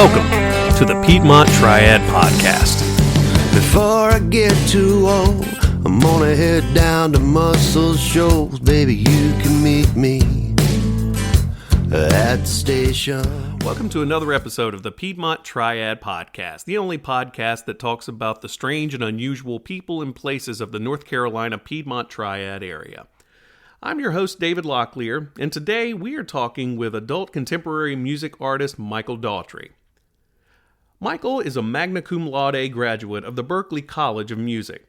Welcome to the Piedmont Triad Podcast. Before I get too old, I'm gonna head down to Muscle Shoals. Baby, you can meet me at the station. Welcome to another episode of the Piedmont Triad Podcast, the only podcast that talks about the strange and unusual people and places of the North Carolina Piedmont Triad area. I'm your host, David Locklear, and today we are talking with adult contemporary music artist Michael Daughtry. Michael is a magna cum laude graduate of the Berklee College of Music.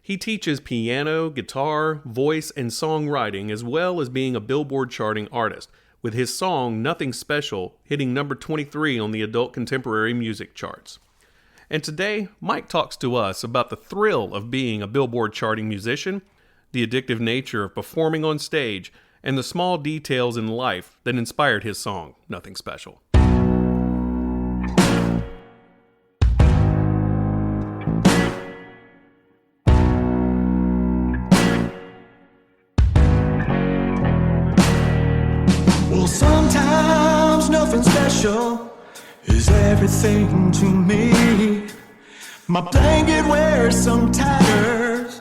He teaches piano, guitar, voice, and songwriting, as well as being a Billboard charting artist, with his song Nothing Special hitting number 23 on the adult contemporary music charts. And today, Mike talks to us about the thrill of being a Billboard charting musician, the addictive nature of performing on stage, and the small details in life that inspired his song Nothing Special. Sometimes nothing special is everything to me. My blanket wears some tatters,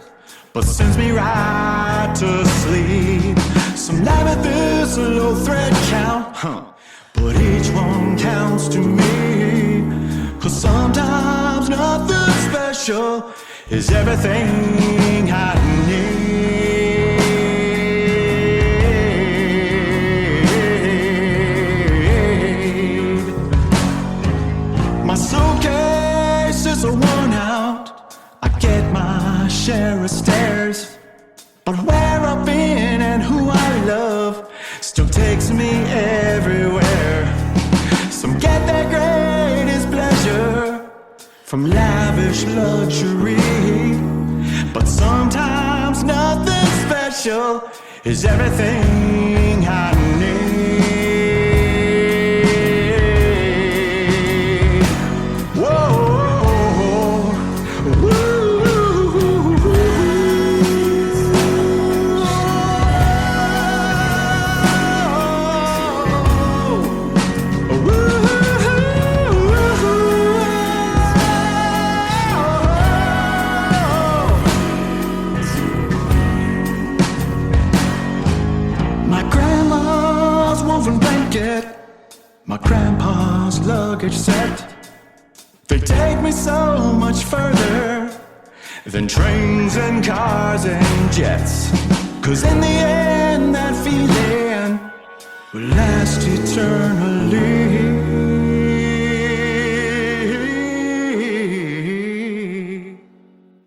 but sends me right to sleep. Some amethyst, a low thread count, but each one counts to me. 'Cause sometimes nothing special is everything I need. Suitcase is a worn out. I get my share of stares, but where I've been and who I love still takes me everywhere. Some get their greatest pleasure from lavish luxury, but sometimes nothing special is everything I need. My grandpa's luggage set, they take me so much further than trains and cars and jets. 'Cause in the end that feeling will last eternally.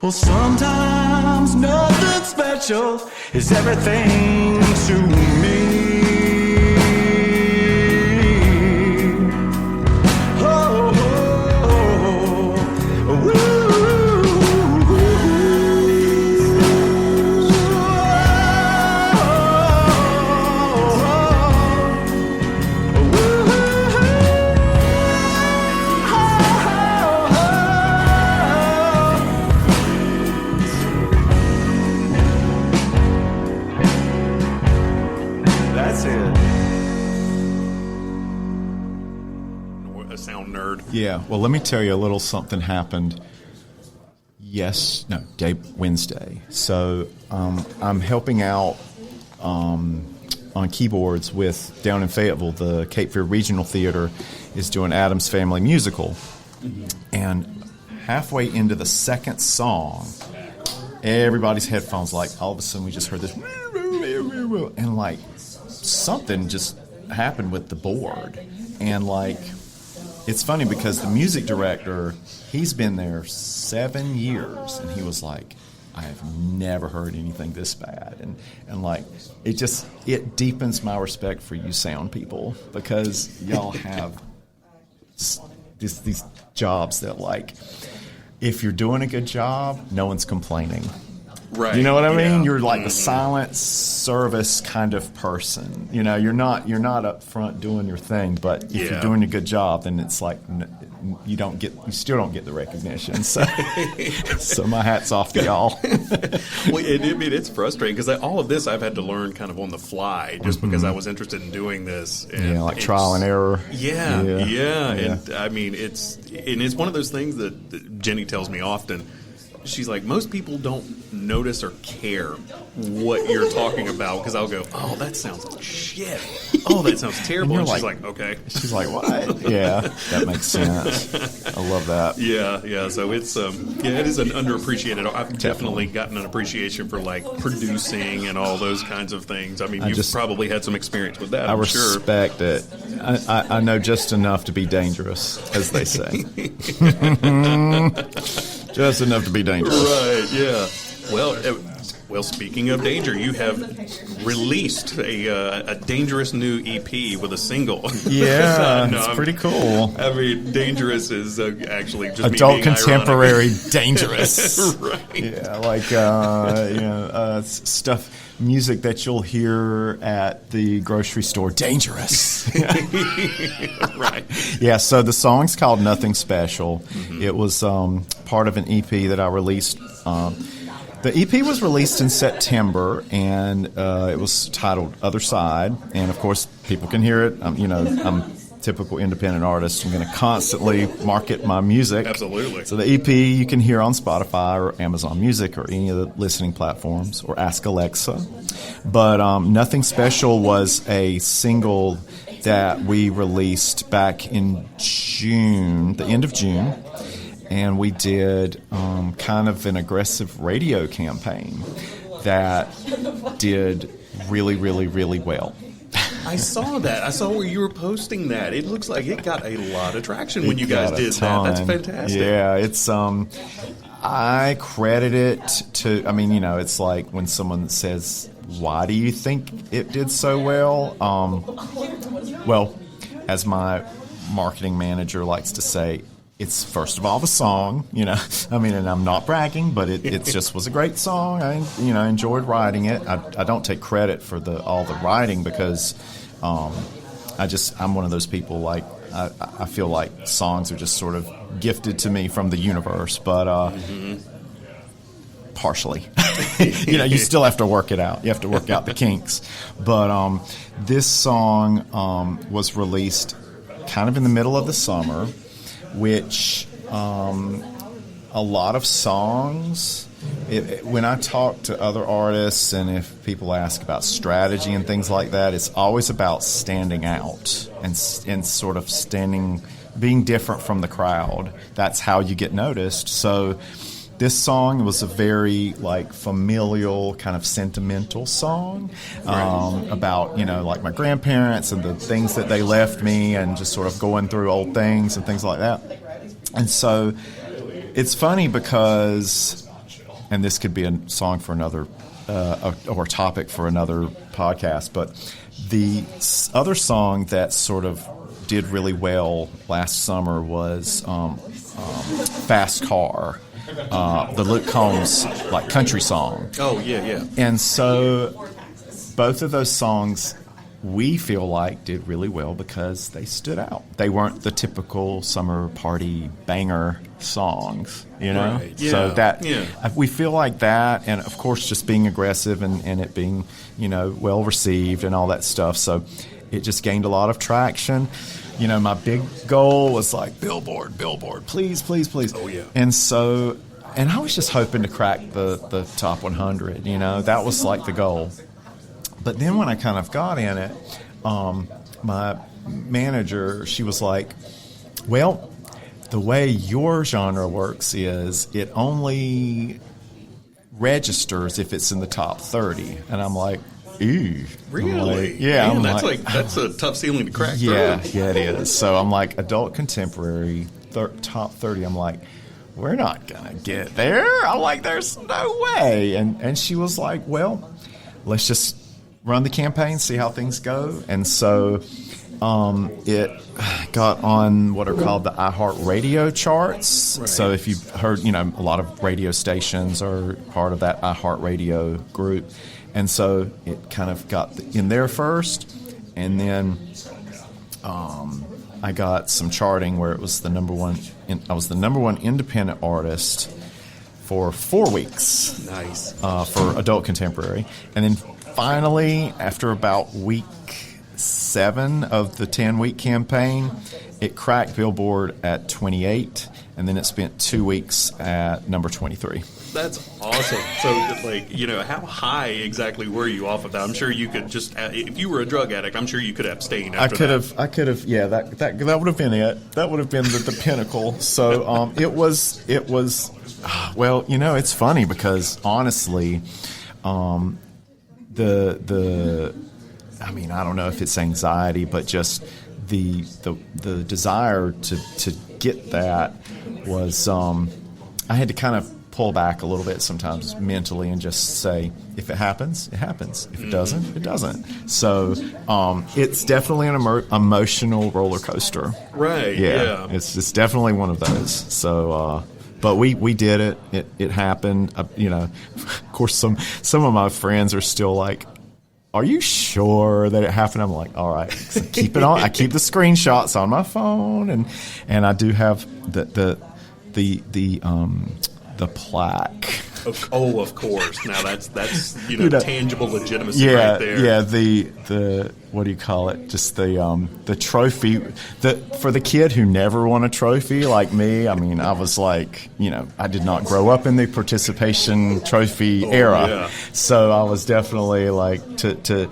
Well, sometimes nothing special is everything to me. Yeah, well, let me tell you a little something happened Wednesday. So I'm helping out on keyboards with, down in Fayetteville, the Cape Fear Regional Theater is doing Addams Family Musical. Mm-hmm. And halfway into the second song, everybody's headphones, like, all of a sudden we just heard this, and, like, something just happened with the board. And, like, it's funny because the music director, he's been there 7 years, and he was like, I have never heard anything this bad. And like, it deepens my respect for you sound people, because y'all have these jobs that, like, if you're doing a good job, no one's complaining. Right. You know what I mean? You're like the silent service kind of person. You know, you're not up front doing your thing, but if you're doing a good job, then it's like you still don't get the recognition. So, so my hat's off to y'all. Well, it's frustrating because all of this I've had to learn kind of on the fly, just because I was interested in doing this. And like trial and error. Yeah. And I mean, it's one of those things that Jenny tells me often. She's like, most people don't notice or care what you're talking about, because I'll go, oh, that sounds like shit. Oh, that sounds terrible. And she's like, okay. She's like, what? Yeah, that makes sense. I love that. Yeah. So it's it is an underappreciated. I've definitely gotten an appreciation for like producing and all those kinds of things. I mean, you've probably had some experience with that. I I'm respect sure. it. I know just enough to be dangerous, as they say. Just enough to be dangerous. Right, yeah. Well, speaking of danger, you have released a dangerous new EP with a single. Yeah, it's pretty cool. I mean, dangerous is actually just adult me being contemporary ironic. dangerous. Right. Yeah, like stuff, music that you'll hear at the grocery store. Dangerous. Right. Yeah. So the song's called "Nothing Special." Mm-hmm. It was part of an EP that I released. The EP was released in September, and it was titled "Other Side." And of course, people can hear it. I'm a typical independent artist. I'm going to constantly market my music. Absolutely. So the EP you can hear on Spotify or Amazon Music or any of the listening platforms, or Ask Alexa. But "Nothing Special" was a single that we released back in June, the end of June. And we did kind of an aggressive radio campaign that did really, really, really well. I saw that. I saw where you were posting that. It looks like it got a lot of traction when you guys did that. That's fantastic. Yeah, it's I credit it to, it's like when someone says, why do you think it did so well? Well, as my marketing manager likes to say, it's first of all the song, and I'm not bragging, but it just was a great song. I enjoyed writing it. I don't take credit for all the writing because I'm one of those people, like I feel like songs are just sort of gifted to me from the universe, but partially. You still have to work it out. You have to work out the kinks. But this song was released kind of in the middle of the summer, which a lot of songs, when I talk to other artists and if people ask about strategy and things like that, it's always about standing out and sort of being different from the crowd. That's how you get noticed. So this song was a very familial, kind of sentimental song about like my grandparents and the things that they left me, and just sort of going through old things and things like that. And so it's funny because, and this could be a song for another or topic for another podcast, but the other song that sort of did really well last summer was "Fast Car." The Luke Combs country song. Oh, yeah. And so both of those songs we feel like did really well because they stood out. They weren't the typical summer party banger songs, Right. Yeah. So we feel like that, and of course just being aggressive and it being, well received and all that stuff. So it just gained a lot of traction. My big goal was Billboard, please. Oh, yeah. And so, I was just hoping to crack the top 100, that was the goal. But then when I kind of got in it, my manager, she was like, well, the way your genre works is it only registers if it's in the top 30. And I'm like, ooh. Really? Yeah. Man, that's a tough ceiling to crack. Yeah, it is. So I'm like, adult contemporary, top 30. I'm like, we're not going to get there. I'm like, there's no way. And she was like, well, let's just run the campaign, see how things go. And so it got on what are called the iHeartRadio charts. Right. So if you've heard, a lot of radio stations are part of that iHeartRadio group. And so it kind of got in there first, and then I got some charting where it was the number one. I was the number one independent artist for 4 weeks. Nice. For adult contemporary. And then finally, after about week 7 of the 10-week campaign, it cracked Billboard at 28, and then it spent 2 weeks at number 23. That's awesome. So, how high exactly were you off of that? I'm sure you could just, if you were a drug addict, I'm sure you could abstain after that. I could have, yeah, that would have been it. That would have been the pinnacle. So, it was, well, it's funny because honestly, I don't know if it's anxiety, but just the desire to get that was, I had to kind of pull back a little bit sometimes mentally and just say, if it happens, it happens. If it doesn't, it doesn't. So it's definitely an emotional roller coaster. Right. Yeah. It's definitely one of those. So, but we did it. It happened. Of course, some of my friends are still like, "Are you sure that it happened?" I'm like, "All right, so keep it on." I keep the screenshots on my phone, and I do have the plaque. Oh, of course. Now that's tangible legitimacy right there. Yeah, the what do you call it? Just the trophy. For the kid who never won a trophy like me, I mean, I was like, I did not grow up in the participation trophy era. Yeah. So I was definitely like to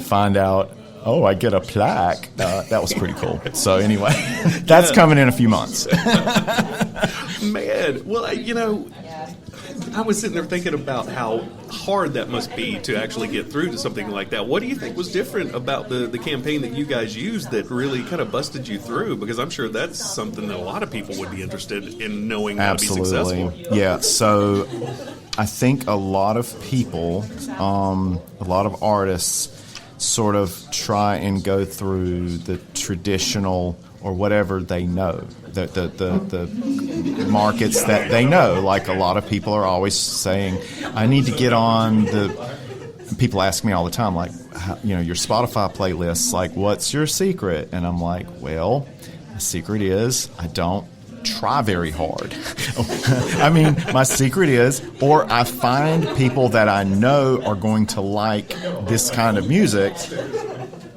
find out, oh, I get a plaque. That was pretty cool. So anyway, that's coming in a few months. Man, well, I was sitting there thinking about how hard that must be to actually get through to something like that. What do you think was different about the campaign that you guys used that really kind of busted you through? Because I'm sure that's something that a lot of people would be interested in knowing how to be successful. Yeah, so I think a lot of people, a lot of artists sort of try and go through the traditional or whatever they know, the markets that they know. Like a lot of people are always saying, I need to get on people ask me all the time, like, your Spotify playlists, like, what's your secret? And I'm like, well, the secret is I don't try very hard. I mean, my secret is, or I find people that I know are going to like this kind of music,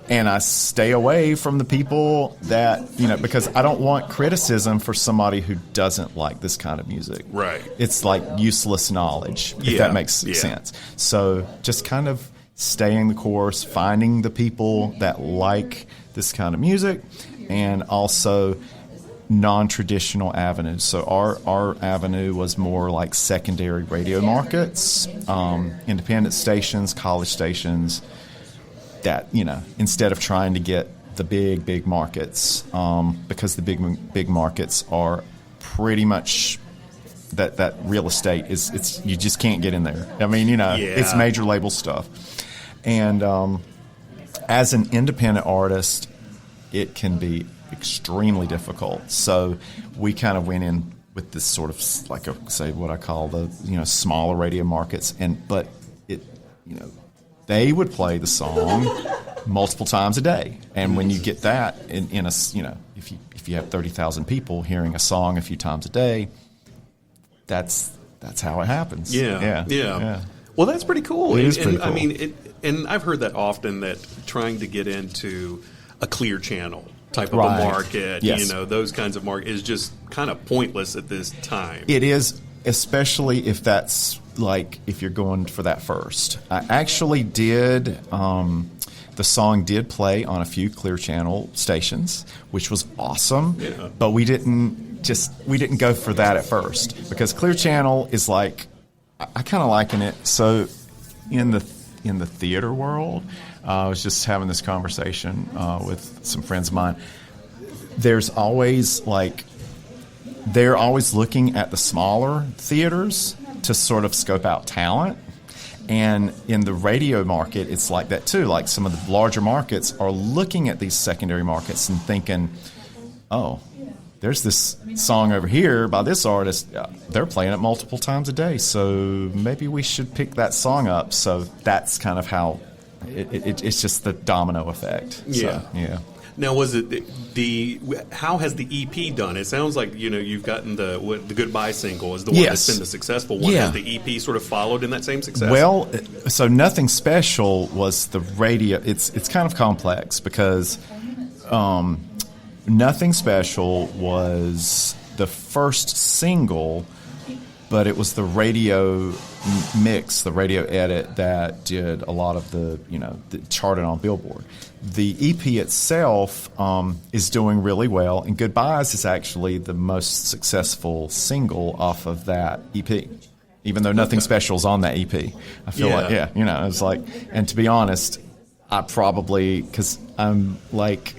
and I stay away from the people that, because I don't want criticism for somebody who doesn't like this kind of music. Right. It's like useless knowledge, if that makes sense. So just kind of staying the course, finding the people that like this kind of music, and also non-traditional avenues. So our avenue was more like secondary radio markets, independent stations, college stations, that, instead of trying to get the big markets, because the big markets are pretty much that real estate it's you just can't get in there. I mean, it's major label stuff. And as an independent artist, it can be extremely difficult. So we kind of went in with this sort of like what I call the smaller radio markets, but it they would play the song multiple times a day, and when you get that in a if you have 30,000 people hearing a song a few times a day, that's how it happens. Yeah. Well, that's pretty cool. It is pretty cool. I mean, and I've heard that often, that trying to get into a clear channel type of a market, yes, those kinds of market is just kind of pointless at this time. It is, especially if that's like if you're going for that first. I actually did. The song did play on a few Clear Channel stations, which was awesome. Yeah. But we didn't go for that at first, because Clear Channel is like, I kind of liken it. So in the theater world, I was just having this conversation with some friends of mine. There's always they're always looking at the smaller theaters to sort of scope out talent. And in the radio market, it's like that too. Like some of the larger markets are looking at these secondary markets and thinking, oh, there's this song over here by this artist. They're playing it multiple times a day, so maybe we should pick that song up. So that's kind of how it's just the domino effect. Yeah. So, yeah. Now, was it how has the EP done? It sounds like you've gotten the Goodbye single is the one that's been the successful one. Has the EP sort of followed in that same success? Well, so Nothing Special was the radio. It's kind of complex because Nothing Special was the first single, but it was the radio mix, the radio edit that did a lot of the charted on Billboard. The EP itself is doing really well, and Goodbyes is actually the most successful single off of that EP. Even though Nothing Special is on that EP, I feel like it's like. And to be honest, I probably, because I'm like,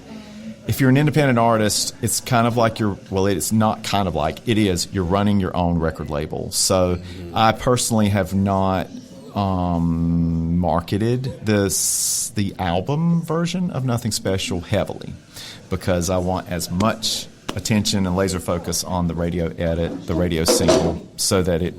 if you're an independent artist, it's kind of like it's not kind of like, it is, you're running your own record label. So I personally have not marketed the album version of Nothing Special heavily because I want as much attention and laser focus on the radio edit, the radio single, so that it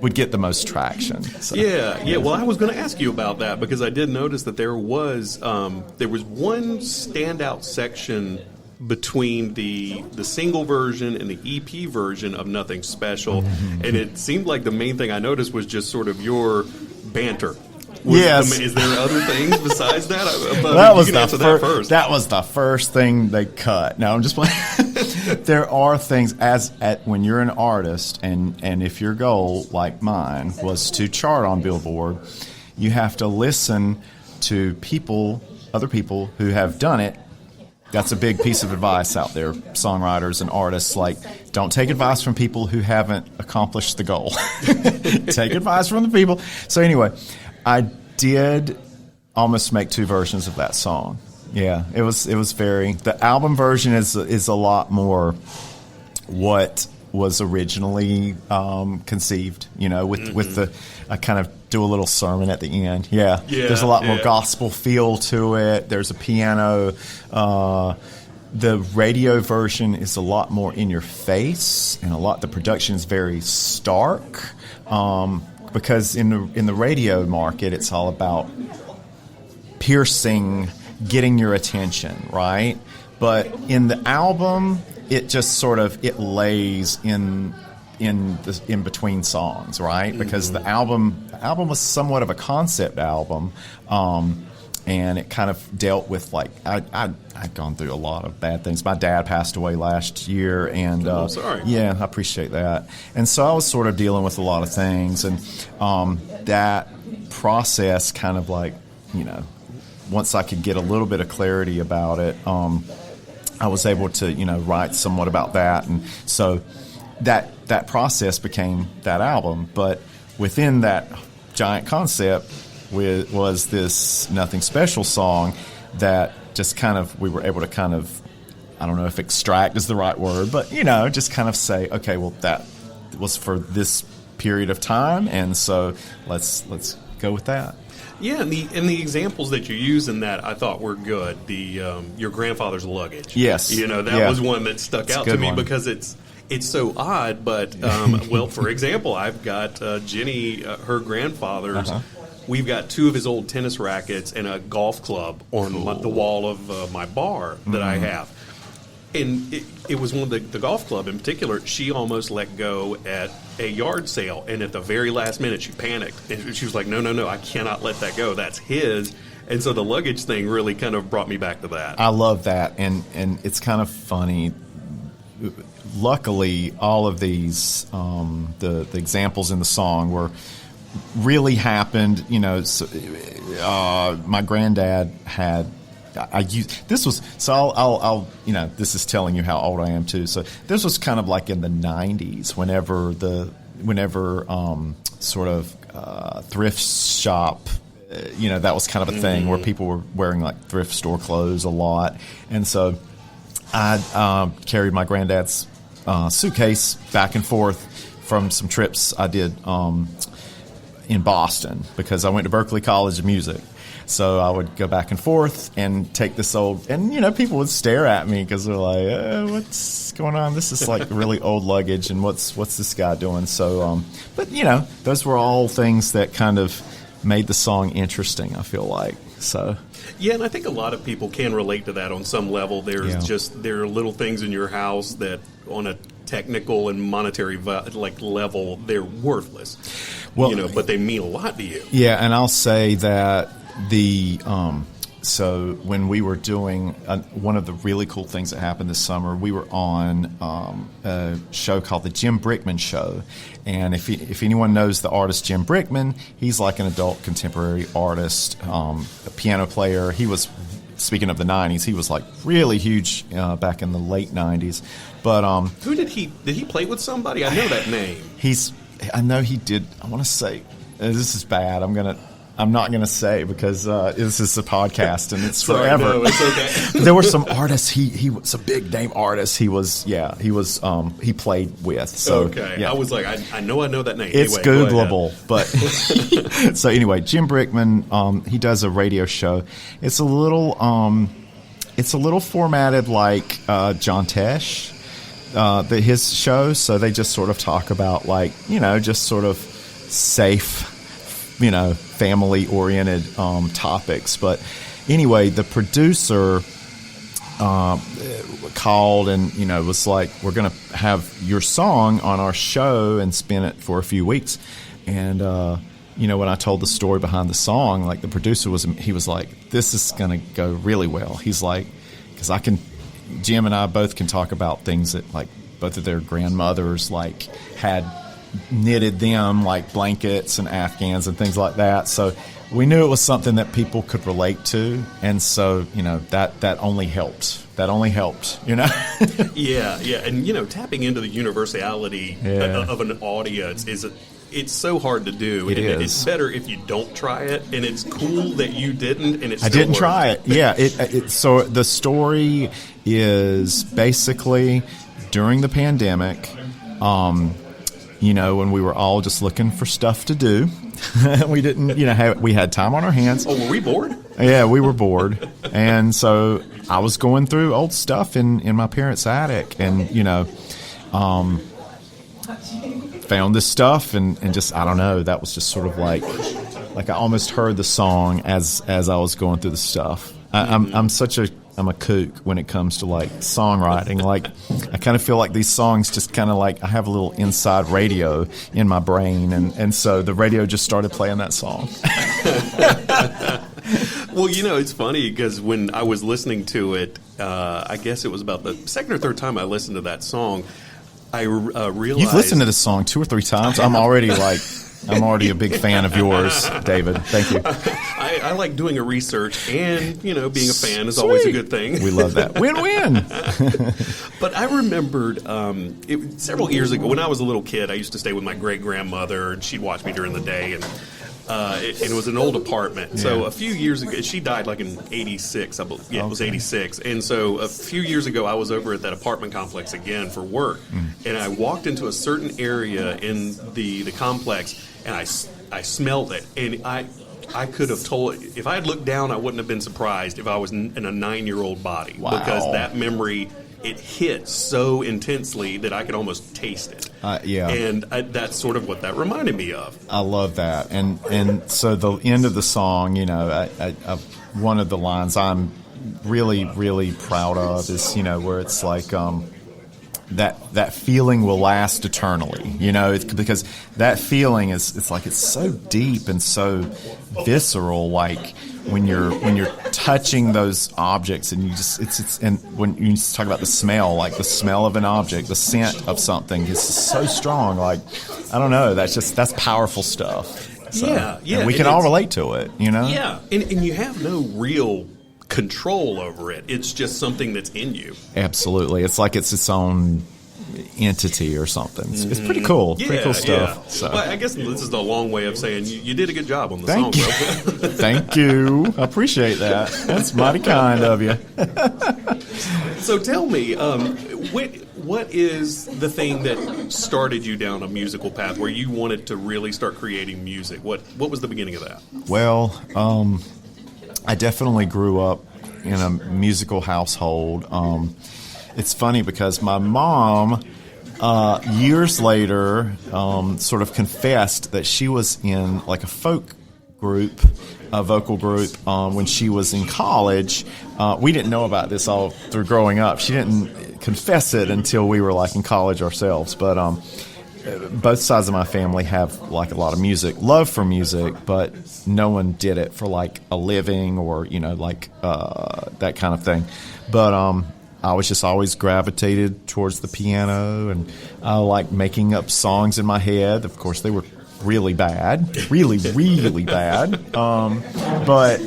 would get the most traction. So. Yeah. Well, I was going to ask you about that because I did notice that there was one standout section between the single version and the EP version of Nothing Special, and it seemed like the main thing I noticed was just sort of your banter. Yes. Is there other things besides that? That was That was the first thing they cut. No, I'm just playing. There are things when you're an artist, and if your goal, like mine, was to chart on Billboard, you have to listen to other people who have done it. That's a big piece of advice out there, songwriters and artists. Like, don't take advice from people who haven't accomplished the goal. Take advice from the people. So anyway, I did almost make two versions of that song. Yeah, it was very. The album version is a lot more what was originally conceived. With the I kind of do a little sermon at the end. Yeah. There's a lot more gospel feel to it. There's a piano. The radio version is a lot more in your face, and the production is very stark. Because in the radio market, it's all about piercing, getting your attention, right? But in the album, it just sort of it lays in between songs, right? Because the album was somewhat of a concept album, and it kind of dealt with like I'd gone through a lot of bad things. My dad passed away last year, and sorry. Yeah, I appreciate that. And so I was sort of dealing with a lot of things, and that process kind of like once I could get a little bit of clarity about it, I was able to write somewhat about that, and so that process became that album. But within that giant concept was this Nothing Special song that just kind of we were able to kind of, I don't know if extract is the right word, but just kind of say, okay, well that was for this period of time, and so let's go with that. Yeah, and the examples that you use in that I thought were good. The your grandfather's luggage. Yes, that was one that stuck out to me because it's so odd. But well, for example, I've got Jenny, her grandfather's. We've got two of his old tennis rackets and a golf club on the wall of my bar that I have. And it was one of the golf club in particular. She almost let go at a yard sale, and at the very last minute, she panicked. And she was like, no, I cannot let that go. That's his. And so the luggage thing really kind of brought me back to that. I love that, and it's kind of funny. Luckily, all of these, the examples in the song were really happened. My granddad had. I'll this is telling you how old I am too. So this was kind of like in the 90s, whenever sort of thrift shop, that was kind of a thing where people were wearing like thrift store clothes a lot, and so I carried my granddad's suitcase back and forth from some trips I did in Boston because I went to Berklee College of Music. So I would go back and forth and take this old, and people would stare at me because they're like, "What's going on? This is like really old luggage, and what's this guy doing?" So, but those were all things that kind of made the song interesting, I feel like. So Yeah, and I think a lot of people can relate to that on some level. There's there are little things in your house that on a technical and monetary level, they're worthless. Well, but they mean a lot to you. Yeah, and I'll say that so when we were doing one of the really cool things that happened this summer, we were on a show called the Jim Brickman Show. And if anyone knows the artist Jim Brickman, he's like an adult contemporary artist, a piano player. He was, speaking of the 90s, he was like really huge back in the late 90s. But who did he play with somebody? I know that name. I know he did. I want to say, this is bad. I'm not going to say because this is a podcast and it's forever. No, it's okay. There were some artists. He was a big name artist. He played with. So, okay. Yeah. I was like, I know that name. It's anyway, Googleable, but so anyway, Jim Brickman, he does a radio show. It's a little formatted like John Tesh, his show. So they just sort of talk about just sort of safe, family-oriented topics. But anyway, the producer called and, was like, we're going to have your song on our show and spin it for a few weeks. And, when I told the story behind the song, like the producer he was like, this is going to go really well. He's like, because Jim and I both can talk about things that like both of their grandmothers like had knitted them, like blankets and Afghans and things like that. So we knew it was something that people could relate to, and so that only helped. Yeah, and tapping into the universality of an audience it's so hard to do. It is. It's better if you don't try it, and it's cool that you didn't. And I didn't try it. Yeah. So the story is basically during the pandemic. When we were all just looking for stuff to do. We didn't, we had time on our hands. Oh, were we bored? Yeah, we were bored. And so I was going through old stuff in my parents' attic and, found this stuff and just, I don't know, that was just sort of like I almost heard the song as I was going through the stuff. I'm a kook when it comes to like songwriting. Like I kind of feel like these songs just kind of like I have a little inside radio in my brain, and so the radio just started playing that song. Well, it's funny because when I was listening to it, I guess it was about the second or third time I listened to that song, I realized... You've listened to this song 2 or 3 times. I'm already a big fan of yours, David. Thank you. I like doing a research, and being a fan is always a good thing. We love that. Win-win. But I remembered several years ago when I was a little kid. I used to stay with my great grandmother, and she'd watch me during the day, and it was an old apartment. Yeah. So a few years ago, she died like in '86. I believe. Yeah, okay. It was '86, and so a few years ago, I was over at that apartment complex again for work, and I walked into a certain area in the complex, and I smelled it, and I could have told, if I had looked down, I wouldn't have been surprised if I was in a 9-year-old body. Wow. Because that memory, it hit so intensely that I could almost taste it. Yeah. And that's sort of what that reminded me of. I love that. And so the end of the song, one of the lines I'm really, really proud of is, where it's like, that feeling will last eternally, it's because that feeling is like it's so deep and so visceral, like when you're touching those objects and you just it's and when you talk about the smell, like the smell of an object, the scent of something is so strong, like I don't know, that's powerful stuff. So, yeah, and we can all relate to it, Yeah, and you have no real control over it. It's just something that's in you. Absolutely. It's like it's its own entity or something. It's pretty cool. Yeah, pretty cool stuff. Yeah. So. Well, I guess this is a long way of saying you did a good job on the song, bro. Thank you. I appreciate that. That's mighty kind of you. So tell me, what is the thing that started you down a musical path where you wanted to really start creating music? What was the beginning of that? Well, I definitely grew up in a musical household. It's funny because my mom, years later, sort of confessed that she was in like a folk group, a vocal group, when she was in college. We didn't know about this all through growing up. She didn't confess it until we were like in college ourselves. But both sides of my family have like a lot of love for music, but no one did it for like a living or, like that kind of thing. But I was just always gravitated towards the piano, and I like making up songs in my head. Of course, they were really bad, really, really bad. But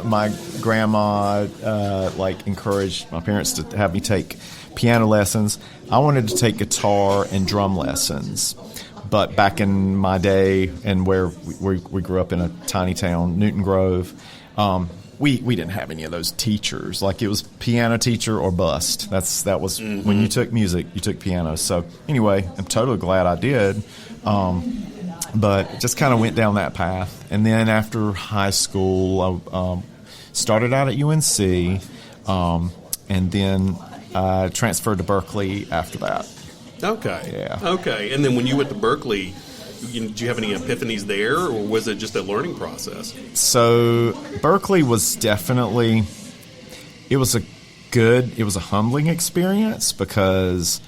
my grandma encouraged my parents to have me take piano lessons. I wanted to take guitar and drum lessons. But back in my day, and where we grew up in a tiny town, Newton Grove, we didn't have any of those teachers. Like, it was piano teacher or bust. That was when you took music, you took piano. So anyway, I'm totally glad I did. But just kind of went down that path. And then after high school, I started out at UNC, and then I transferred to Berkeley after that. Okay. Yeah. Okay. And then when you went to Berkeley, did you have any epiphanies there, or was it just a learning process? So Berkeley was definitely, it was a humbling experience, because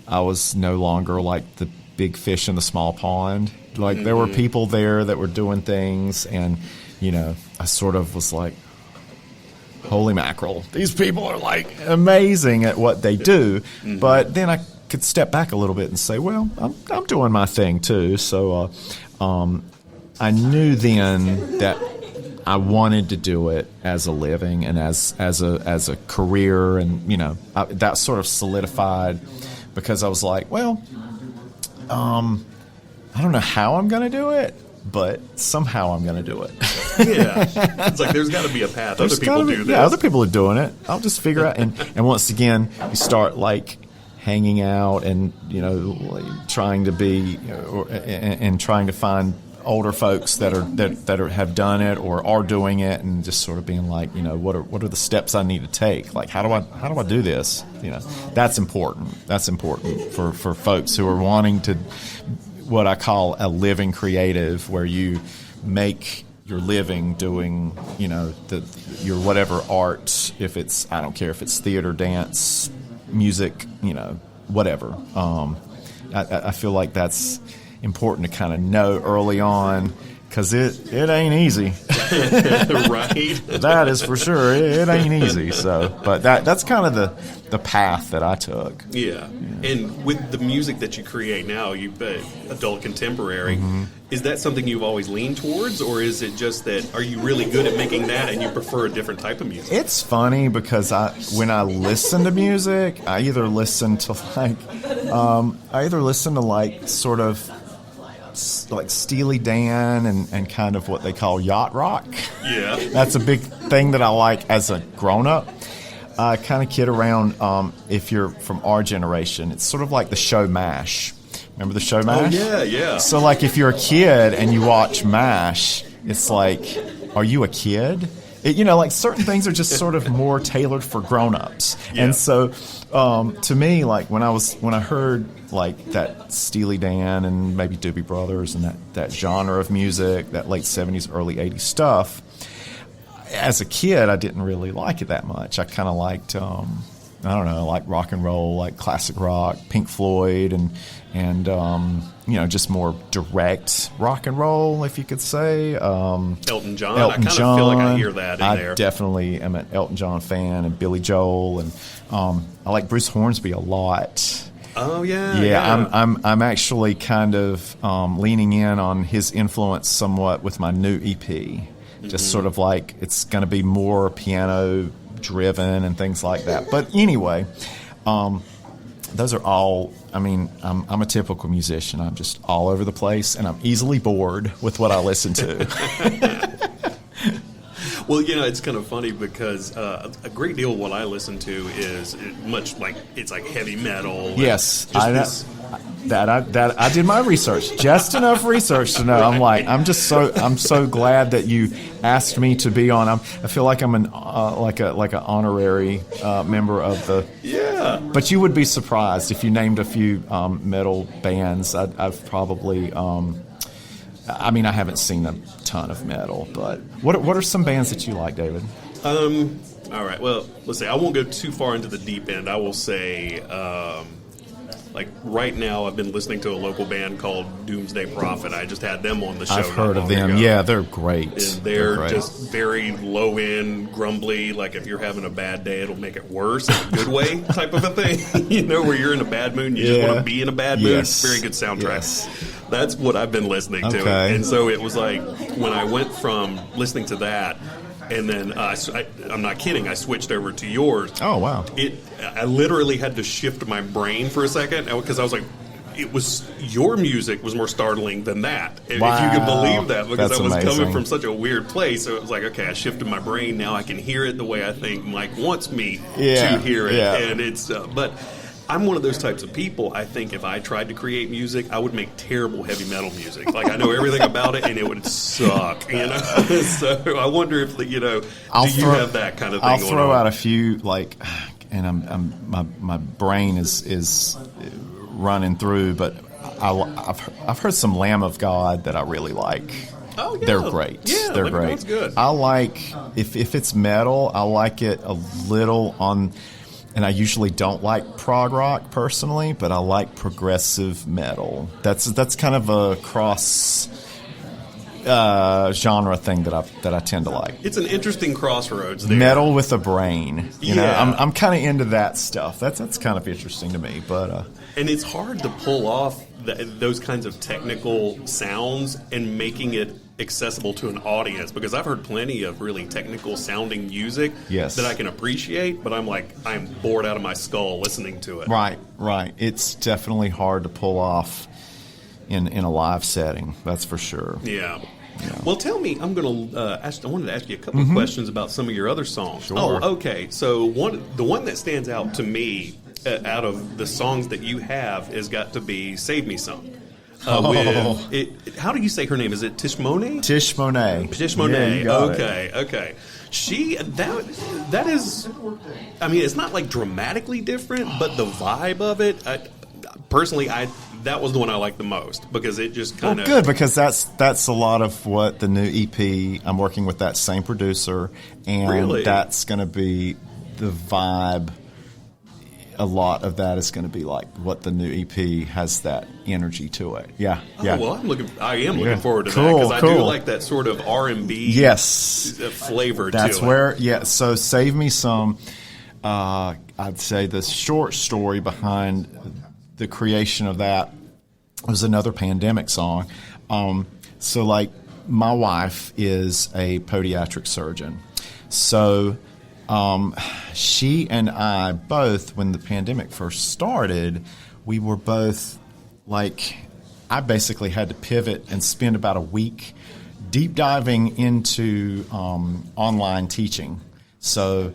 I was no longer like the big fish in the small pond. Like, there were people there that were doing things, and, I sort of was like, holy mackerel, these people are like amazing at what they do. But then I could step back a little bit and say, well, I'm doing my thing too. So I knew then that I wanted to do it as a living and as a career, and that sort of solidified, because I was like, well, I don't know how I'm going to do it, but somehow I'm going to do it. Yeah. It's like, there's got to be a path. Other people do this. Yeah, other people are doing it. I'll just figure out. And once again, you start like hanging out and, trying to be, and trying to find older folks that have done it or are doing it, and just sort of being like, what are the steps I need to take? Like, how do I do this? That's important. That's important for folks who are wanting to, what I call a living creative, where you make your living doing, your whatever art, if it's, I don't care if it's theater, dance, music, whatever. I feel like that's important to kind of know early on, because it ain't easy. Right. That is for sure. It ain't easy. So, but that's kind of the path that I took. Yeah. And with the music that you create now, adult contemporary, is that something you've always leaned towards, or is it just that, are you really good at making that and you prefer a different type of music? It's funny, because when I listen to music, I either listen to sort of like Steely Dan and kind of what they call yacht rock. Yeah. That's a big thing that I like as a grown-up. I kind of kid around, if you're from our generation, it's sort of like the show MASH. Remember the show MASH? Oh, yeah. So, like, if you're a kid and you watch MASH, it's like, are you a kid? Like, certain things are just sort of more tailored for grown-ups. Yeah. And so, to me, like, when I heard like that Steely Dan and maybe Doobie Brothers and that genre of music, that late 70s, early 80s stuff, as a kid, I didn't really like it that much. I kind of liked, I don't know, like rock and roll, like classic rock, Pink Floyd, and just more direct rock and roll, if you could say. Elton John. I kind of feel like I hear that in there. I definitely am an Elton John fan, and Billy Joel, and I like Bruce Hornsby a lot. Oh yeah. Yeah. I'm actually kind of leaning in on his influence somewhat with my new EP. Just sort of like, it's going to be more piano driven and things like that. But anyway, those are all, I'm a typical musician. I'm just all over the place, and I'm easily bored with what I listen to. Well, it's kind of funny, because a great deal of what I listen to is it's like heavy metal. Yes, I did my research, just enough research to know. I'm so glad that you asked me to be on. I feel like I'm an honorary member of the. Yeah. But you would be surprised if you named a few metal bands. I've probably I mean, I haven't seen a ton of metal, but what are some bands that you like, David? All right. Well, let's see. I won't go too far into the deep end. I will say, like right now, I've been listening to a local band called Doomsday Prophet. I just had them on the show. I've heard of them. Ago. Yeah, they're great. And they're great. Just very low end, grumbly. Like if you're having a bad day, it'll make it worse in a good way, type of a thing. You know, where you're in a bad mood, and you just want to be in a bad mood. Yes. Very good soundtrack. Yes. That's what I've been listening to. And so it was like when I went from listening to that. And then I'm not kidding. I switched over to yours. Oh wow! I literally had to shift my brain for a second because I was like, your music was more startling than that. Wow. If you can believe that, because That's I was amazing. coming from such a weird place. So it was like, okay, I shifted my brain. Now I can hear it the way I think Mike wants me to hear it. Yeah. And it's but. I'm one of those types of people. I think if I tried to create music, I would make terrible heavy metal music. Like I know everything about it, and it would suck. You know, so I wonder if you have that kind of thing. I'll throw out a few and my brain is running through, but I've heard some Lamb of God that I really like. Oh, yeah. They're great. Yeah, they're Lamb of great. God's good. I like if it's metal, I like it a little on. And I usually don't like prog rock personally, but I like progressive metal. That's kind of a cross genre thing that I tend to like. It's an interesting crossroads there. Metal with a brain. You know, Yeah. I'm kind of into that stuff. That's kind of interesting to me. But and it's hard to pull off those kinds of technical sounds and making it accessible to an audience, because I've heard plenty of really technical sounding music that I can appreciate, but I'm bored out of my skull listening to it. Right. It's definitely hard to pull off in a live setting. That's for sure. Yeah. Well, tell me. I wanted to ask you a couple of questions about some of your other songs. Sure. Oh, okay. So the one that stands out to me out of the songs that you have has got to be "Save Me Some." How do you say her name? Is it Tishmone? Tishmone. Tishmone. Yeah, you got Okay. That is. I mean, it's not like dramatically different, but the vibe of it. Personally, that was the one I liked the most because it just kind of good, because that's a lot of what the new EP. I'm working with that same producer, and that's going to be the vibe. A lot of that is going to be like what the new EP has, that energy to it. Yeah. Well, I am looking forward to that, because I do like that sort of R&B flavor. That's to where it. So Save Me Some. I'd say the short story behind the creation of that was another pandemic song. So like my wife is a podiatric surgeon, so. She and I both, when the pandemic first started, we were both like, I basically had to pivot and spend about a week deep diving into online teaching. So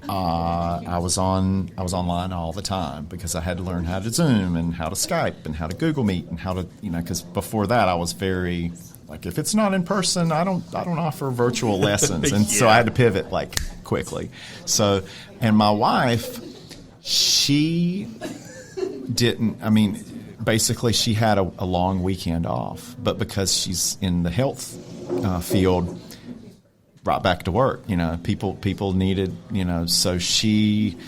I was online all the time because I had to learn how to Zoom and how to Skype and how to Google Meet and how to, because before that I was very like, if it's not in person, I don't offer virtual lessons, and so I had to pivot like quickly. So, and my wife, she didn't. I mean, basically, she had a long weekend off, but because she's in the health field, right back to work. People needed. So she.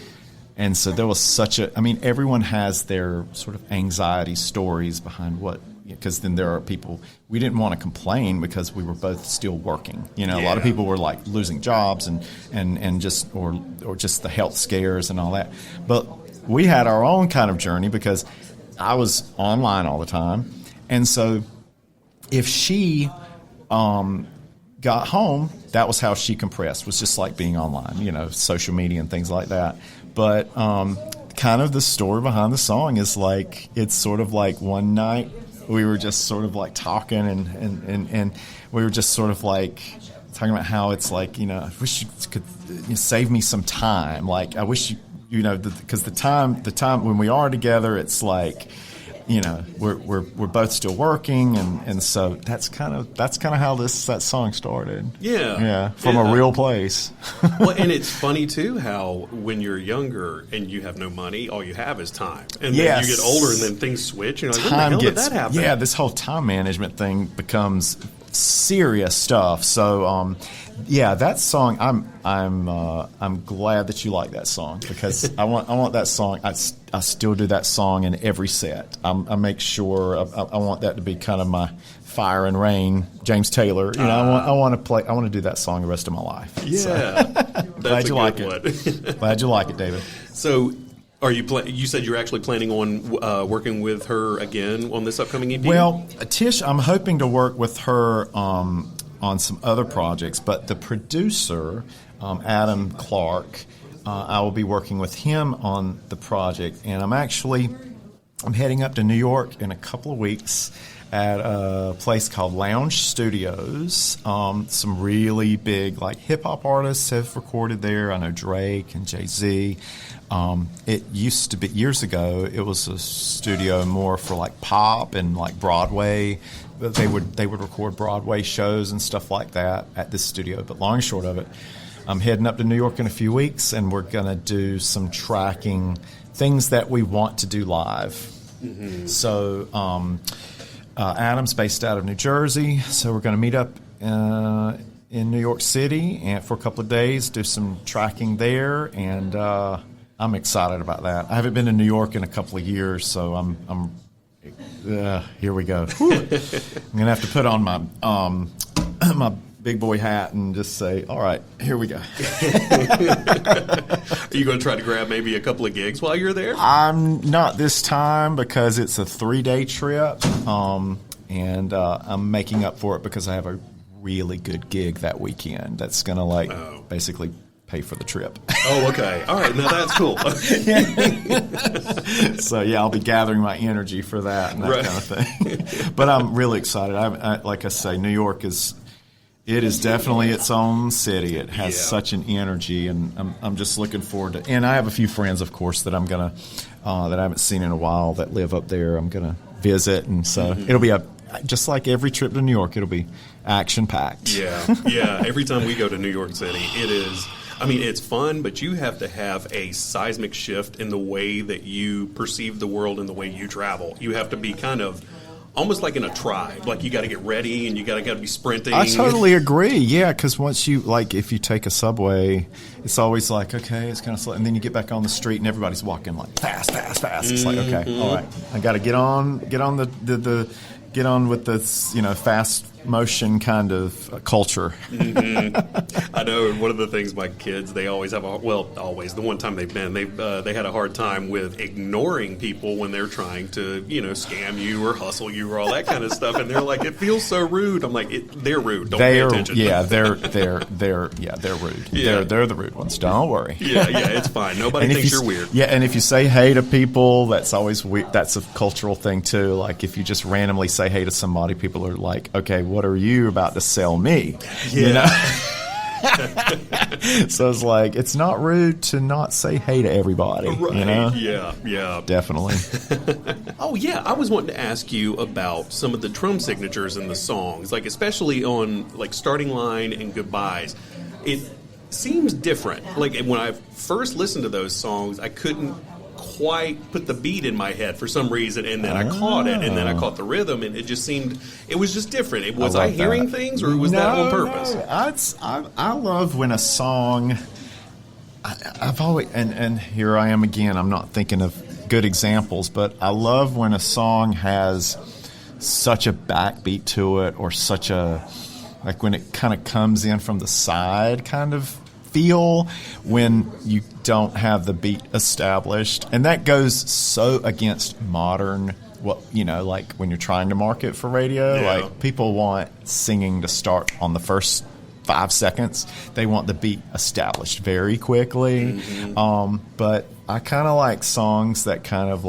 And so there was such a. I mean, everyone has their sort of anxiety stories behind what. Because then there are people, we didn't want to complain because we were both still working. A lot of people were like losing jobs and just or just the health scares and all that. But we had our own kind of journey because I was online all the time, and so if she got home, that was how she compressed. Was just like being online, social media and things like that. But kind of the story behind the song is like it's sort of like one night. We were just sort of like talking and we were just sort of like talking about how it's like, I wish you could save me some time. Like, I wish because the time when we are together, it's like, we're both still working, and so that's kind of how that song started. From a real place. Well, and it's funny too how when you're younger and you have no money, all you have is time, and then you get older and then things switch. And you're like, when the hell did that happen? Yeah, this whole time management thing becomes serious stuff. So that song, I'm glad that you like that song, because I want that song. I still do that song in every set. I make sure I want that to be kind of my Fire and Rain, James Taylor. I want to play. I want to do that song the rest of my life. Yeah, so. Glad you like it. Glad you like it, David. So, are you? You said you're actually planning on working with her again on this upcoming EP? Well, Tish, I'm hoping to work with her on some other projects, but the producer, Adam Clark, I will be working with him on the project, and I'm heading up to New York in a couple of weeks at a place called Lounge Studios. Some really big hip hop artists have recorded there. I know Drake and Jay-Z. It used to be, years ago, it was a studio more for pop and Broadway. They would record Broadway shows and stuff like that at this studio. But long and short of it, I'm heading up to New York in a few weeks, and we're going to do some tracking, things that we want to do live. Mm-hmm. So Adam's based out of New Jersey, so we're going to meet up in New York City and for a couple of days, do some tracking there, and I'm excited about that. I haven't been to New York in a couple of years, so I'm here we go. I'm going to have to put on my my big boy hat and just say, all right, here we go. Are you going to try to grab maybe a couple of gigs while you're there? I'm not this time, because it's a 3-day trip, and I'm making up for it because I have a really good gig that weekend that's going to basically pay for the trip. Oh, okay. All right. Now that's cool. So, I'll be gathering my energy for that and that kind of thing. But I'm really excited. Like I say, New York is definitely its own city. It has such an energy, and I'm just looking forward to. And I have a few friends, of course, that I'm gonna that I haven't seen in a while that live up there. I'm gonna visit, and so it'll be just like every trip to New York. It'll be action packed. Yeah. Every time we go to New York City, it is. I mean, it's fun, but you have to have a seismic shift in the way that you perceive the world and the way you travel. You have to be kind of almost like in a tribe. You got to get ready and you got to be sprinting. I totally agree. Yeah, because once you if you take a subway, it's always okay, it's kind of slow, and then you get back on the street and everybody's walking fast. It's okay, all right, I got to get on with this, fast motion kind of culture. Mm-hmm. I know one of the things my kids, they always have, always, the one time they've been, they had a hard time with ignoring people when they're trying to, scam you or hustle you or all that kind of stuff. And they're like, it feels so rude. I'm like, they're rude. Don't pay attention. Yeah, they're rude. Yeah. They're the rude ones. Don't worry. Yeah, it's fine. Nobody thinks you're weird. Yeah, and if you say hey to people, that's always weird. That's a cultural thing too. If you just randomly say hey to somebody, people are like, okay, what are you about to sell me? Yeah. So it's it's not rude to not say hey to everybody. Right. Yeah. Definitely. Oh, yeah. I was wanting to ask you about some of the drum signatures in the songs, especially on Starting Line and Goodbyes. It seems different. When I first listened to those songs, I couldn't quite put the beat in my head for some reason, and then I caught it, and then I caught the rhythm, and it just seemed, it was just different. Was I hearing things, or was that on purpose? I love when a song, I've always, and here I am again, I'm not thinking of good examples, but I love when a song has such a backbeat to it, or such a, when it kind of comes in from the side kind of feel, when you don't have the beat established. And that goes so against modern, when you're trying to market for radio, people want singing to start on the first 5 seconds. They want the beat established very quickly. Mm-hmm. But I kind of like songs that kind of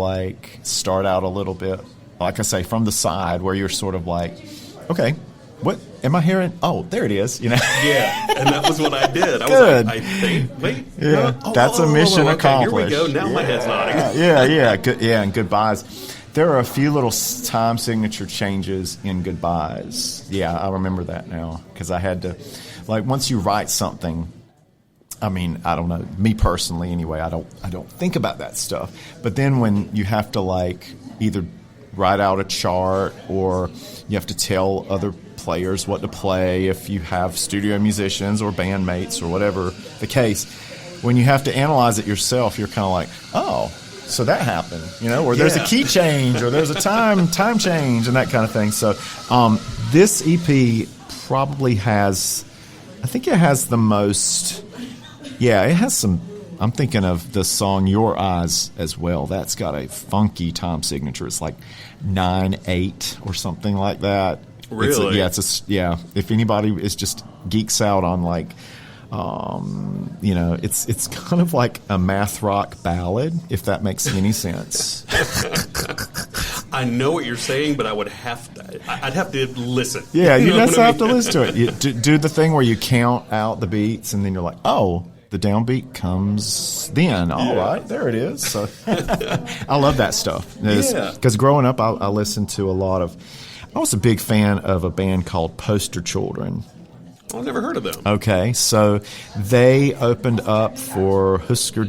start out a little bit, like I say, from the side, where you're sort of okay, what am I hearing? Oh, there it is. Yeah, and that was what I did. I Good. was I think, wait. Yeah, that's a mission accomplished. Here we go. Now my head's nodding. Yeah. Good. Yeah, and Goodbyes. There are a few little time signature changes in goodbyes. Yeah, I remember that now because I had to, like, once you write something. I mean, I don't know. Me personally, anyway, I don't think about that stuff. But then when you have to like either write out a chart or you have to tell other players what to play if you have studio musicians or bandmates or whatever the case, when you have to analyze it yourself, you're kind of like, oh, so that happened, or there's a key change or there's a time change and that kind of thing. So this EP probably has, I think it has the most, it has some, I'm thinking of the song Your Eyes as well. That's got a funky time signature. It's like 9/8 or something like that. Really? If anybody is just geeks out on like, it's kind of like a math rock ballad, if that makes any sense. I know what you're saying, but I'd have to listen. Yeah, you just have to listen to it. You do the thing where you count out the beats, and then you're like, oh, the downbeat comes then. All right, there it is. So I love that stuff. Because growing up, I listened to a lot of. I was a big fan of a band called Poster Children. I've never heard of them. Okay, so they opened up for Husker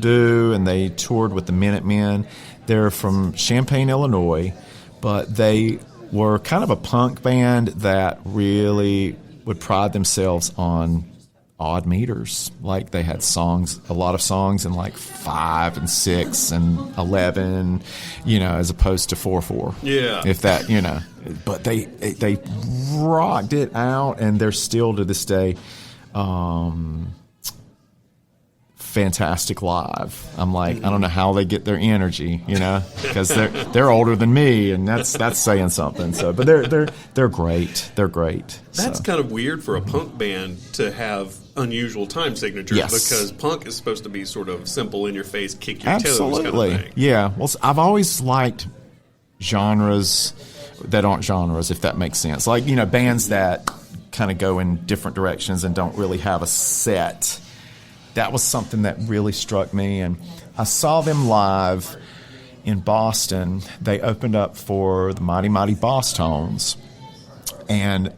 and they toured with the Minutemen. They're from Champaign, Illinois, but they were kind of a punk band that really would pride themselves on odd meters. Like they had songs, a lot of songs in like 5 and 6 and 11, as opposed to 4/4. Yeah. If that, but they rocked it out, and they're still to this day fantastic live. I'm like, I don't know how they get their energy, because they're older than me, and that's saying something. So, but they're great. They're great. That's kind of weird for a punk band to have unusual time signatures, because punk is supposed to be sort of simple, in your face, kick your toes kind of thing. Yeah. Well, I've always liked genres that aren't genres, if that makes sense. Like, bands that kind of go in different directions and don't really have a set. That was something that really struck me, and I saw them live in Boston. They opened up for the Mighty Mighty Boss Tones, and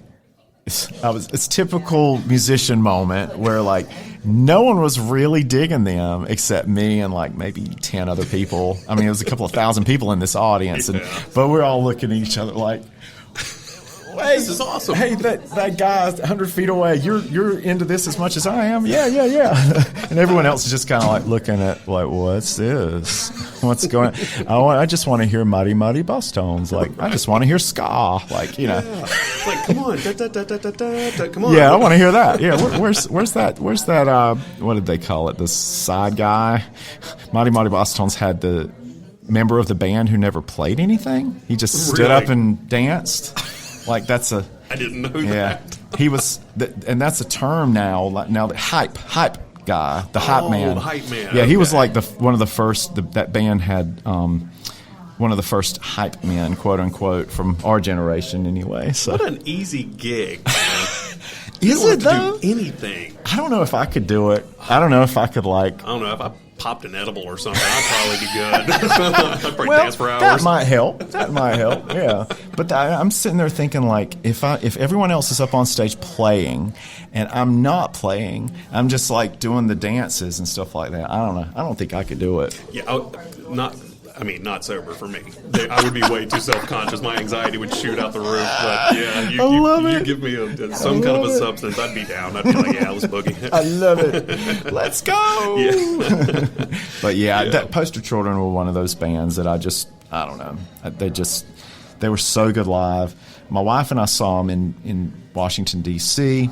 it's typical musician moment where like no one was really digging them except me and like maybe 10 other people. I mean, it was a couple of thousand people in this audience, but we're all looking at each other like, hey, this is awesome. Hey, that guy 100 feet away, you're into this as much as I am? Yeah. And everyone else is just kind of like looking at, like, what's this? What's going on? I just want to hear Mighty Mighty Boss Tones. Like, I just want to hear ska. Like, It's like, come on. Come on. Yeah, I want to hear that. Yeah, where's that, what did they call it? The side guy? Mighty Mighty Boss Tones had the member of the band who never played anything. He just stood up and danced. Like I didn't know that. He was, and that's a term now. Now the hype guy, the hype man. The hype man. Yeah, he was like one of the first. That band had one of the first hype men, quote unquote, from our generation, anyway. So what an easy gig. Is it though? Do anything. I don't know if I could do it. I don't know if I could like. I don't know if I popped an edible or something, I'd probably be good. I'd probably dance for hours. That might help. Yeah. But I'm sitting there thinking, like, if everyone else is up on stage playing and I'm not playing, I'm just like doing the dances and stuff like that. I don't know. I don't think I could do it. Yeah, not sober for me. I would be way too self-conscious. My anxiety would shoot out the roof. But yeah, you give me some kind of a substance, I'd be down. I'd be like, yeah, let's boogie. I love it. Let's go. Yeah. But that Poster Children were one of those bands that I don't know. They were so good live. My wife and I saw them in Washington, D.C.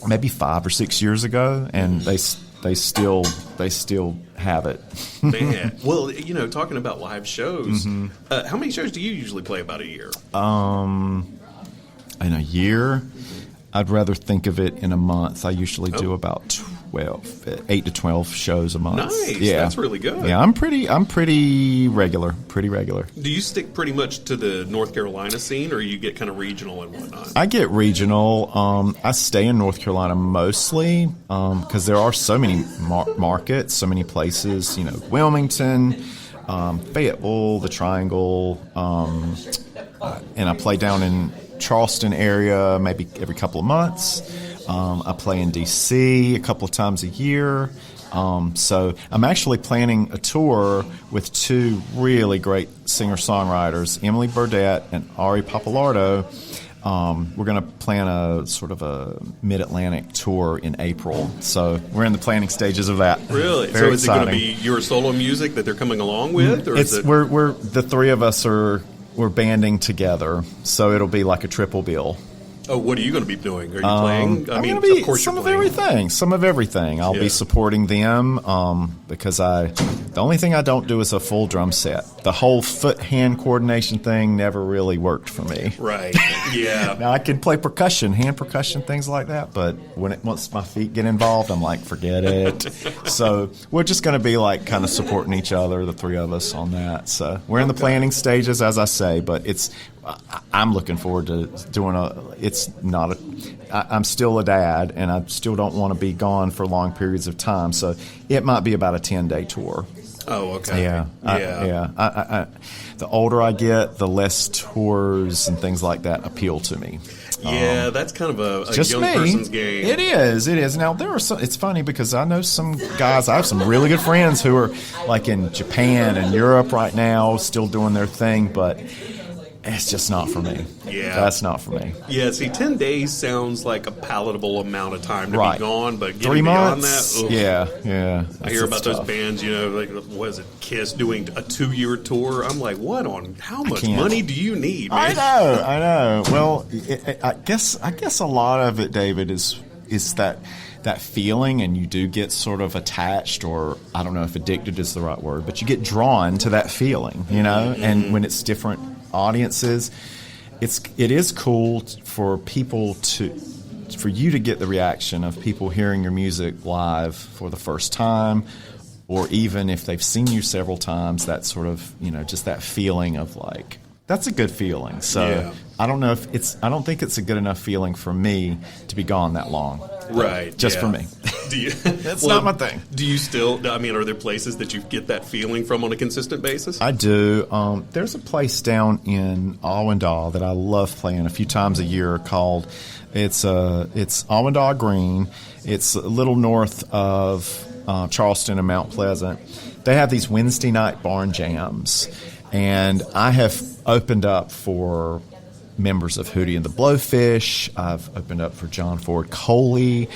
maybe 5 or 6 years ago, and they still have it. Man. Well, talking about live shows, how many shows do you usually play about a year? In a year, I'd rather think of it in a month. I usually do about 8 to 12 shows a month. Nice. Yeah. That's really good. Yeah, I'm pretty regular. Do you stick pretty much to the North Carolina scene, or you get kind of regional and whatnot? I get regional. I stay in North Carolina mostly because there are so many markets, so many places. Wilmington, Fayetteville, the Triangle, and I play down in Charleston area maybe every couple of months. I play in D.C. a couple of times a year. So I'm actually planning a tour with two really great singer-songwriters, Emily Burdett and Ari Papalardo. We're going to plan a sort of a mid-Atlantic tour in April. So we're in the planning stages of that. Really? Very so is exciting. it going to be your solo music that they're coming along with? Or is it... We're the three of us we're banding together, so it'll be like a triple bill. Oh, what are you going to be doing? Are you playing? I'm going to be of course some you're of playing. everything. Some of everything. I'll be supporting them because the only thing I don't do is a full drum set. The whole foot-hand coordination thing never really worked for me. Right. Yeah. Now I can play percussion, hand percussion, things like that, but once my feet get involved, I'm like, forget it. So we're just going to be like kind of supporting each other, the three of us on that. So we're in the planning stages, as I say, but I'm looking forward to doing I'm still a dad, and I still don't want to be gone for long periods of time. So it might be about a 10-day tour. Oh, okay. Yeah. The older I get, the less tours and things like that appeal to me. Yeah, that's kind of a Just young me. person's game. It is. Now it's funny because I know some guys. I have some really good friends who are like in Japan and Europe right now, still doing their thing, but it's just not for me. Yeah. That's not for me. Yeah, see, 10 days sounds like a palatable amount of time to be gone, but getting 3 beyond months. that, ugh. Yeah. I hear about those tough. bands, like, what is it, Kiss doing a 2-year tour? I'm like, how much can't. money do you need, man? I know. Well, I guess a lot of it, David, is that feeling, and you do get sort of attached, or I don't know if addicted is the right word, but you get drawn to that feeling, and when it's different audiences, it is cool for you to get the reaction of people hearing your music live for the first time, or even if they've seen you several times, that sort of just that feeling of like, that's a good feeling. So Yeah. I don't think it's a good enough feeling for me to be gone that long. Right. Just yeah. for me. That's not my thing. Do you still, are there places that you get that feeling from on a consistent basis? I do. There's a place down in Awandagh that I love playing a few times a year called, it's Awandagh Green. It's a little north of Charleston and Mount Pleasant. They have these Wednesday night barn jams, and I have opened up for members of Hootie and the Blowfish. I've opened up for John Ford Coley,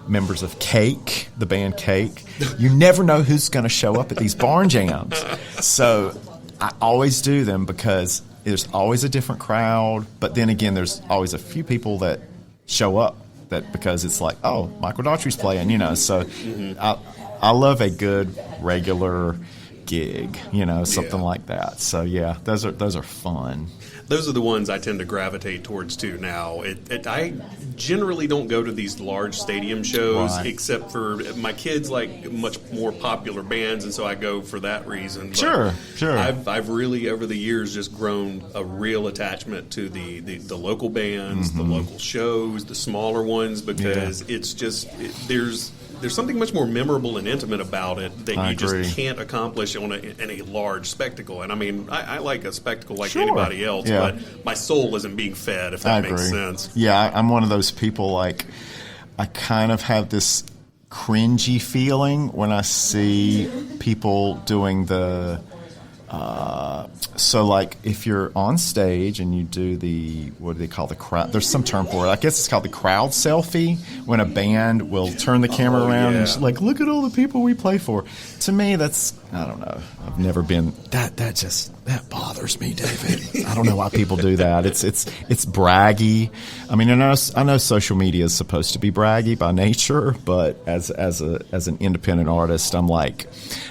members of Cake, the band Cake. You never know who's going to show up at these barn jams. So I always do them because there's always a different crowd. But then again, there's always a few people that show up because it's like, oh, Michael Daughtry's playing, So I love a good regular gig, something like that. So yeah, those are fun. Those are the ones I tend to gravitate towards too now. I generally don't go to these large stadium shows, Right. except for my kids like much more popular bands, and so I go for that reason. But Sure. I've really over the years just grown a real attachment to the local bands, the local shows, the smaller ones, because it's just there's something much more memorable and intimate about it that I you agree. just can't accomplish in a large spectacle. And I like a spectacle like Sure. anybody else, Yeah. but my soul isn't being fed, if that makes sense. Yeah, I'm one of those people, like, I kind of have this cringy feeling when I see people doing the so like if you're on stage and you do what do they call the crowd? There's some term for it. I guess it's called the crowd selfie, when a band will turn the camera around and just like, look at all the people we play for. To me, that's, I don't know. I've never been that bothers me, David. I don't know why people do that. It's braggy. I mean, I know social media is supposed to be braggy by nature, but as an independent artist, I'm like,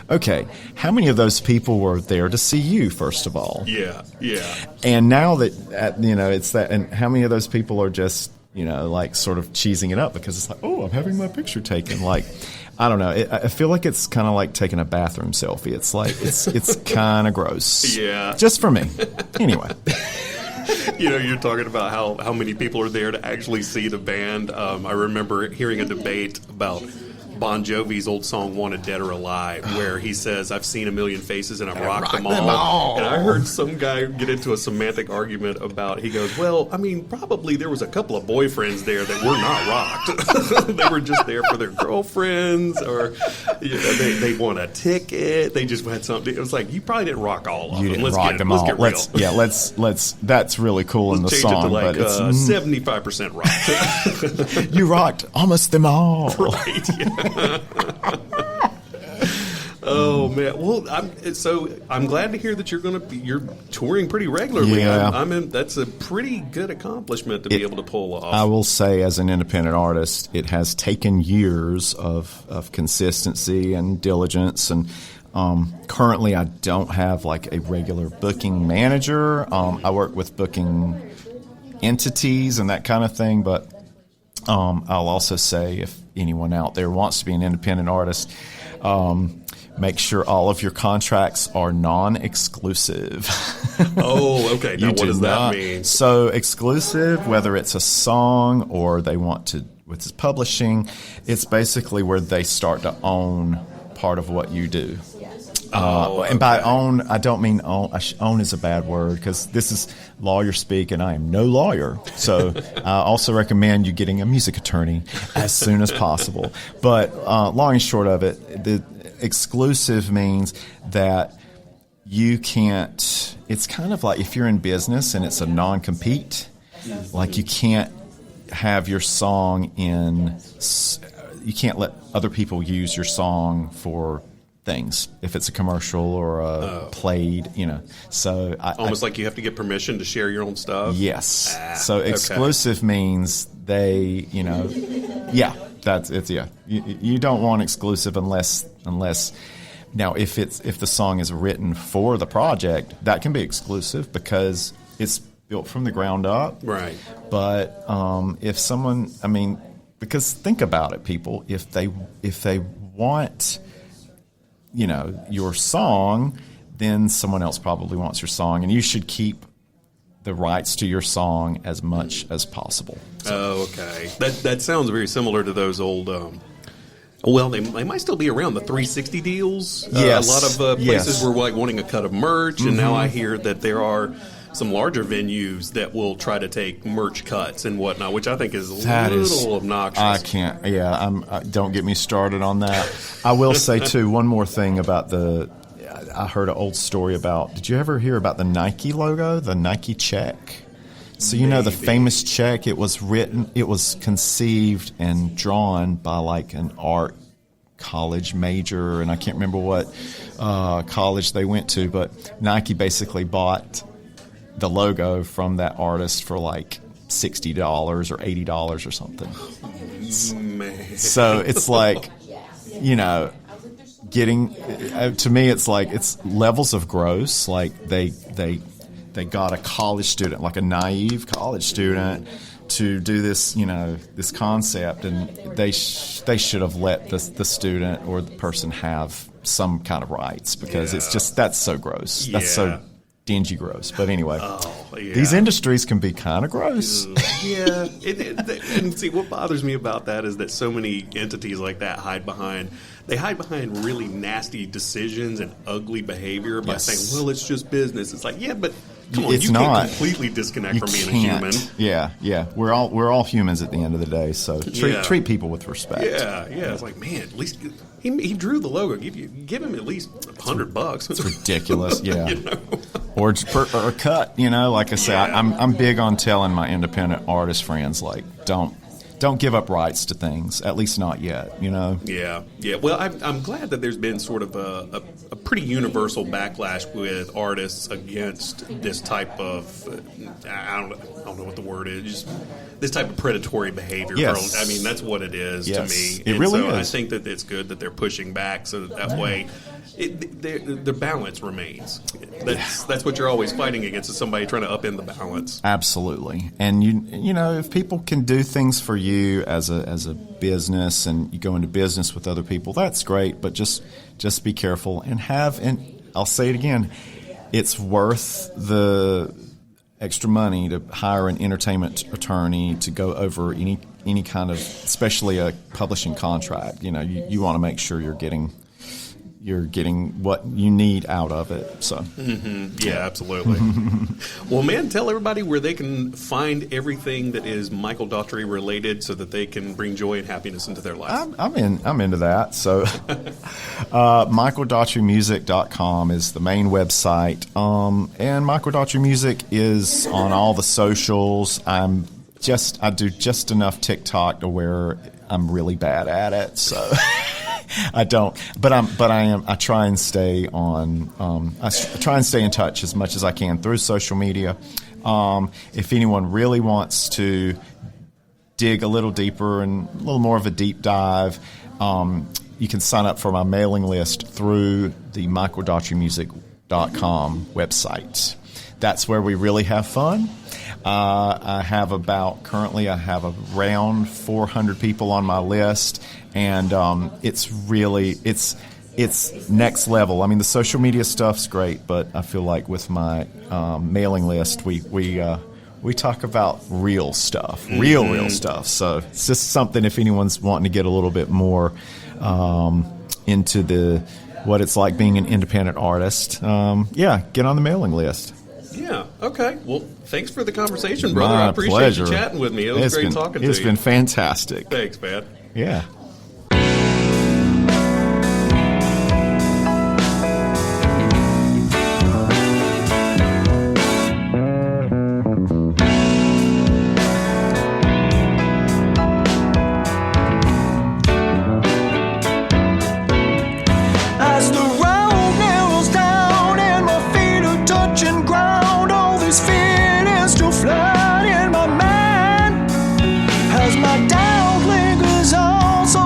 okay, how many of those people were there to see you, first of all? Yeah. And now that, it's that, and how many of those people are just, like sort of cheesing it up because it's like, oh, I'm having my picture taken. Like, I don't know. I feel like it's kind of like taking a bathroom selfie. It's like, it's kind of gross. Yeah. Just for me. Anyway. You're talking about how many people are there to actually see the band. I remember hearing a debate about Bon Jovi's old song "Wanted Dead or Alive," where he says, "I've seen a million faces and I've rocked them all." And I heard some guy get into a semantic argument about. He goes, "Well, I mean, probably there was a couple of boyfriends there that were not rocked. They were just there for their girlfriends, or they won a ticket. They just had something." It was like, you probably didn't rock all of them. You didn't rock them all. Let's get real. Let's. That's really cool in the change song, it to like but it's 75% rock. You rocked almost them all. Right. Yeah. Oh man! Well, I'm glad to hear that you're touring pretty regularly. Yeah. That's a pretty good accomplishment to be able to pull off. I will say, as an independent artist, it has taken years of consistency and diligence. And currently, I don't have like a regular booking manager. I work with booking entities and that kind of thing. But I'll also say, if anyone out there wants to be an independent artist, make sure all of your contracts are non-exclusive. Oh, okay. Now, what does that mean? So exclusive, whether it's a song or they want to, with publishing, it's basically where they start to own part of what you do. And by own, I don't mean own. Own is a bad word because this is lawyer speak, and I am no lawyer. So I also recommend you getting a music attorney as soon as possible. But long and short of it, the exclusive means that you can't. It's kind of like if you're in business and it's a non-compete, like you can't have your song in. You can't let other people use your song for things if it's a commercial or played, so almost like you have to get permission to share your own stuff. Yes. So exclusive means they, that's it's you don't want exclusive unless now if the song is written for the project, that can be exclusive because it's built from the ground up, right? But if someone, because think about it, people, if they want your song, then someone else probably wants your song, and you should keep the rights to your song as much as possible. So. Oh, okay. That sounds very similar to those old. Well, they might still be around, the 360 deals. Yes. A lot of places were like wanting a cut of merch, and now I hear that there are some larger venues that will try to take merch cuts and whatnot, which I think is a little obnoxious. I can't. Yeah, don't get me started on that. I will say too, one more thing about I heard an old story about. Did you ever hear about the Nike logo, the Nike check? So the famous check. It was conceived and drawn by like an art college major, and I can't remember what college they went to, but Nike basically bought the logo from that artist for like $60 or $80 or something. Man. So it's like, getting to me, it's like it's levels of gross. Like they got a college student, like a naive college student, to do this, this concept, and they should have let the student or the person have some kind of rights because it's just that's so gross. That's so dingy gross. But anyway, these industries can be kind of gross. Yeah. And see, what bothers me about that is that so many entities like that hide behind really nasty decisions and ugly behavior by saying, well, it's just business. It's like, yeah, but come on, you can't completely disconnect from being a human. Yeah. We're all humans at the end of the day, so treat people with respect. Yeah. It's like, man, at least he drew the logo. Give him at least $100. It's ridiculous. Yeah. Or a cut, like I say, I'm big on telling my independent artist friends, like, don't give up rights to things, at least not yet, Yeah. Well, I'm glad that there's been sort of a pretty universal backlash with artists against this type of, I don't know what the word is, just this type of predatory behavior. Yes. That's what it is to me. It really is. I think that it's good that they're pushing back so that way the balance remains. That's what you're always fighting against, is somebody trying to upend the balance. Absolutely. And if people can do things for you as a business, and you go into business with other people, that's great. But just be careful and I'll say it again, it's worth the extra money to hire an entertainment attorney to go over any any kind of, especially a publishing contract, you want to make sure you're getting what you need out of it. So, yeah, absolutely. Well, man, tell everybody where they can find everything that is Michael Daughtry related, so that they can bring joy and happiness into their life. I'm into that. So, michaeldaughtrymusic.com is the main website, and Michael Daughtry Music is on all the socials. I do just enough TikTok to where I'm really bad at it. So. I don't, but I try and stay on. I try and stay in touch as much as I can through social media. If anyone really wants to dig a little deeper and a little more of a deep dive, you can sign up for my mailing list through the michaeldaughtrymusic.com website. That's where we really have fun. I have around 400 people on my list, and it's next level. I mean, the social media stuff's great, but I feel like with my mailing list, we talk about real stuff, real stuff. So it's just something, if anyone's wanting to get a little bit more into what it's like being an independent artist, get on the mailing list. Yeah. Okay. Well, thanks for the conversation, brother. My I appreciate pleasure. you chatting with me. It was great talking to you. It's been fantastic. Thanks, man. Yeah. As the road narrows down and my feet are touching ground, all these feelings still flood in my mind. As my doubt lingers on, so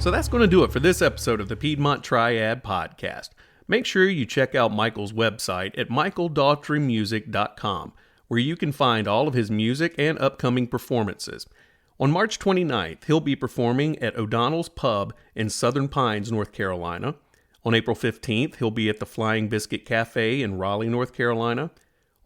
So that's going to do it for this episode of the Piedmont Triad Podcast. Make sure you check out Michael's website at michaeldaughtrymusic.com, where you can find all of his music and upcoming performances. On March 29th, he'll be performing at O'Donnell's Pub in Southern Pines, North Carolina. On April 15th, he'll be at the Flying Biscuit Cafe in Raleigh, North Carolina.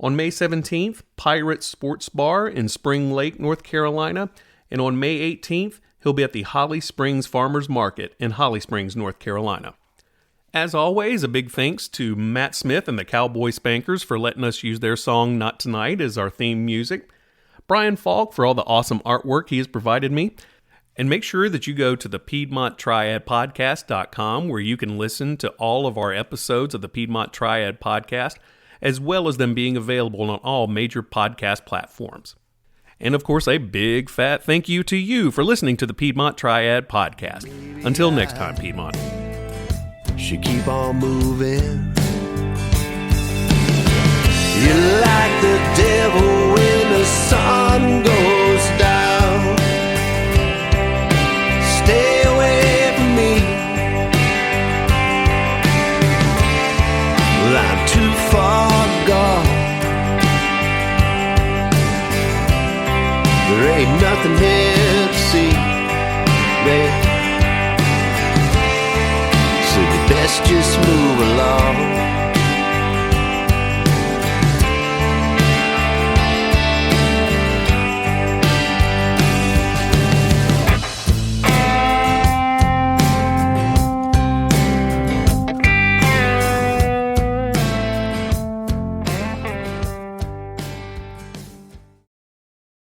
On May 17th, Pirates Sports Bar in Spring Lake, North Carolina. And on May 18th, he'll be at the Holly Springs Farmers Market in Holly Springs, North Carolina. As always, a big thanks to Matt Smith and the Cowboy Spankers for letting us use their song Not Tonight as our theme music. Brian Falk for all the awesome artwork he has provided me. And make sure that you go to the PiedmontTriadPodcast.com, where you can listen to all of our episodes of the Piedmont Triad Podcast, as well as them being available on all major podcast platforms. And of course, a big fat thank you to you for listening to the Piedmont Triad Podcast. Until next time, Piedmont. Should keep on moving. You're like the devil when the sun goes down. Stay away from me. Well, I'm too far gone. There ain't nothing here to see, babe. So you best just move